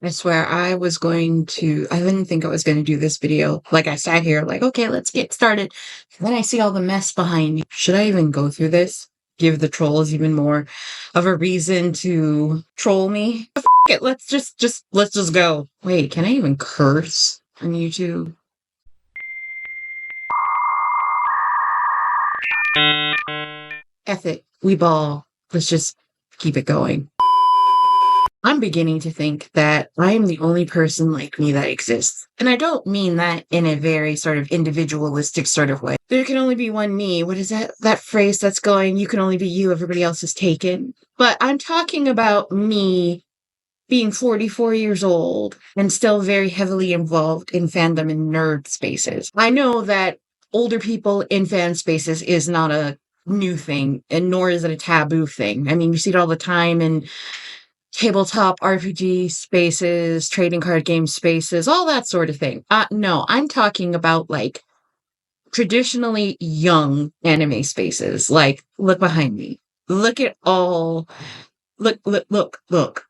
I swear I didn't think I was going to do this video. Like I sat here like, okay, let's get started. And then I see all the mess behind me. Should I even go through this? Give the trolls even more of a reason to troll me? F it, let's just go. Wait, can I even curse on YouTube? F it. We ball. Let's just keep it going. I'm beginning to think that I am the only person like me that exists. And I don't mean that in a very sort of individualistic sort of way. There can only be one me. What is that phrase that's going, you can only be you, everybody else is taken? But I'm talking about me being 44 years old and still very heavily involved in fandom and nerd spaces. I know that older people in fan spaces is not a new thing, and nor is it a taboo thing. I mean, you see it all the time in tabletop RPG spaces, trading card game spaces, all that sort of thing. No, I'm talking about like traditionally young anime spaces. Like, look behind me. Look at all. Look.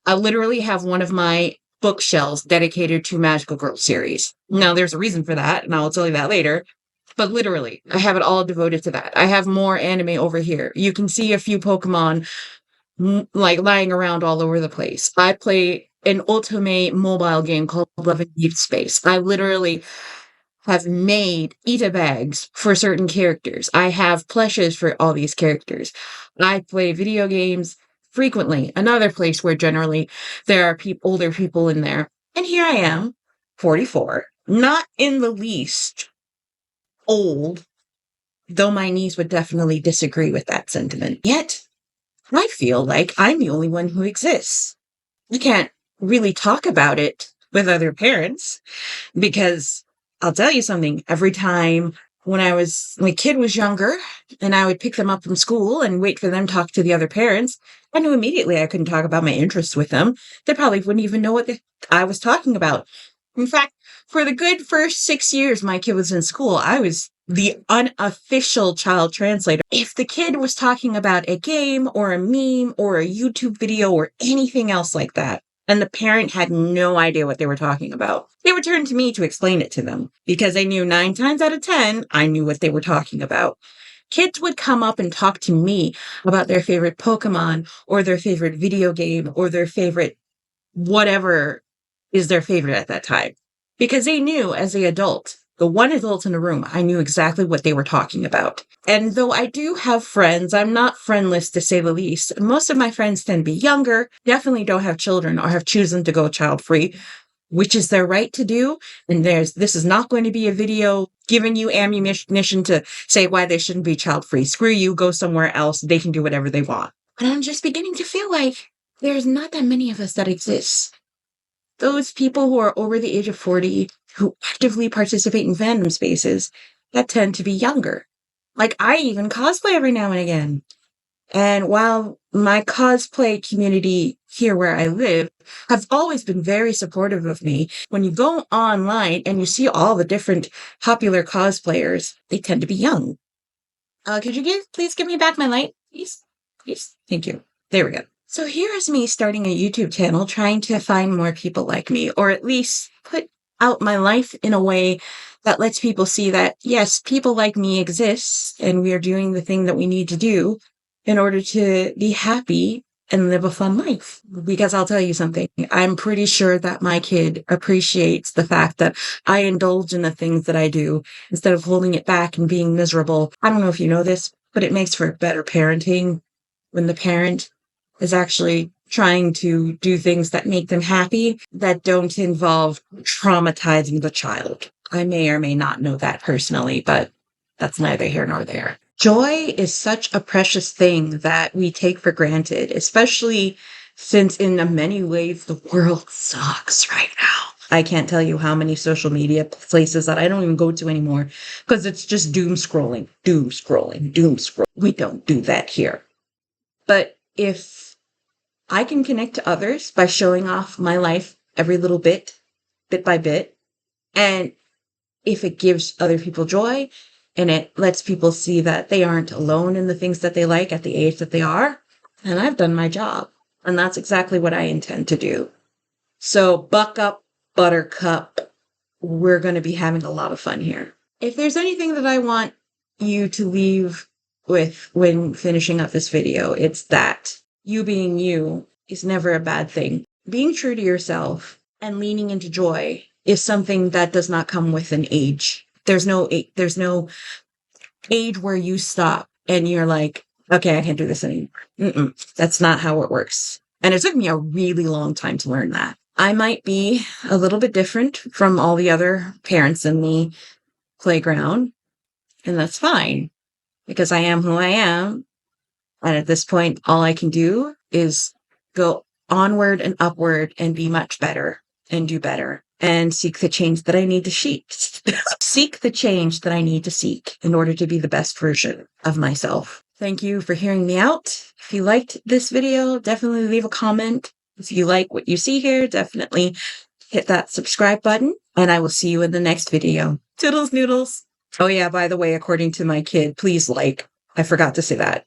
I literally have one of my bookshelves dedicated to Magical Girl series. Now, there's a reason for that, and I'll tell you that later. But literally, I have it all devoted to that. I have more anime over here. You can see a few Pokemon like lying around all over the place. I play an ultimate mobile game called Love and Deep Space. I literally have made Ita bags for certain characters. I have plushes for all these characters. I play video games frequently. Another place where generally there are older people in there. And here I am, 44, not in the least old, though my niece would definitely disagree with that sentiment. Yet, I feel like I'm the only one who exists. I can't really talk about it with other parents because I'll tell you something. Every time when my kid was younger and I would pick them up from school and wait for them to talk to the other parents, I knew immediately I couldn't talk about my interests with them. They probably wouldn't even know what I was talking about. In fact, for the good first 6 years my kid was in school, I was the unofficial child translator. If the kid was talking about a game or a meme or a YouTube video or anything else like that, and the parent had no idea what they were talking about, they would turn to me to explain it to them because they knew 9 times out of 10, I knew what they were talking about. Kids would come up and talk to me about their favorite Pokemon or their favorite video game or their favorite whatever is their favorite at that time. Because they knew as the one adult in the room, I knew exactly what they were talking about. And though I do have friends, I'm not friendless to say the least. Most of my friends tend to be younger, definitely don't have children or have chosen to go child-free, which is their right to do. And this is not going to be a video giving you ammunition to say why they shouldn't be child-free. Screw you, go somewhere else. They can do whatever they want. But I'm just beginning to feel like there's not that many of us that exist. Those people who are over the age of 40 who actively participate in fandom spaces that tend to be younger. Like, I even cosplay every now and again. And while my cosplay community here where I live have always been very supportive of me, when you go online and you see all the different popular cosplayers, they tend to be young. Could you please give me back my light? Please? Please. Thank you. There we go. So here is me starting a YouTube channel trying to find more people like me, or at least put out my life in a way that lets people see that, yes, people like me exist, and we are doing the thing that we need to do in order to be happy and live a fun life. Because I'll tell you something, I'm pretty sure that my kid appreciates the fact that I indulge in the things that I do instead of holding it back and being miserable. I don't know if you know this, but it makes for better parenting when the parent is actually trying to do things that make them happy that don't involve traumatizing the child. I may or may not know that personally, but that's neither here nor there. Joy is such a precious thing that we take for granted, especially since in many ways the world sucks right now. I can't tell you how many social media places that I don't even go to anymore because it's just doom scrolling. We don't do that here. But if I can connect to others by showing off my life every little bit by bit, and if it gives other people joy and it lets people see that they aren't alone in the things that they like at the age that they are, then I've done my job. And that's exactly what I intend to do. So buck up, Buttercup. We're going to be having a lot of fun here. If there's anything that I want you to leave with when finishing up this video, it's that you being you is never a bad thing. Being true to yourself and leaning into joy is something that does not come with an age. There's no age where you stop and you're like, okay, I can't do this anymore. That's not how it works. And it took me a really long time to learn that. I might be a little bit different from all the other parents in the playground, and that's fine because I am who I am. And at this point, all I can do is go onward and upward and be much better and do better and seek the change that I need to seek the change that I need to seek in order to be the best version of myself. Thank you for hearing me out. If you liked this video, definitely leave a comment. If you like what you see here, definitely hit that subscribe button, and I will see you in the next video. Toodles noodles. Oh yeah, by the way, according to my kid, please like. I forgot to say that.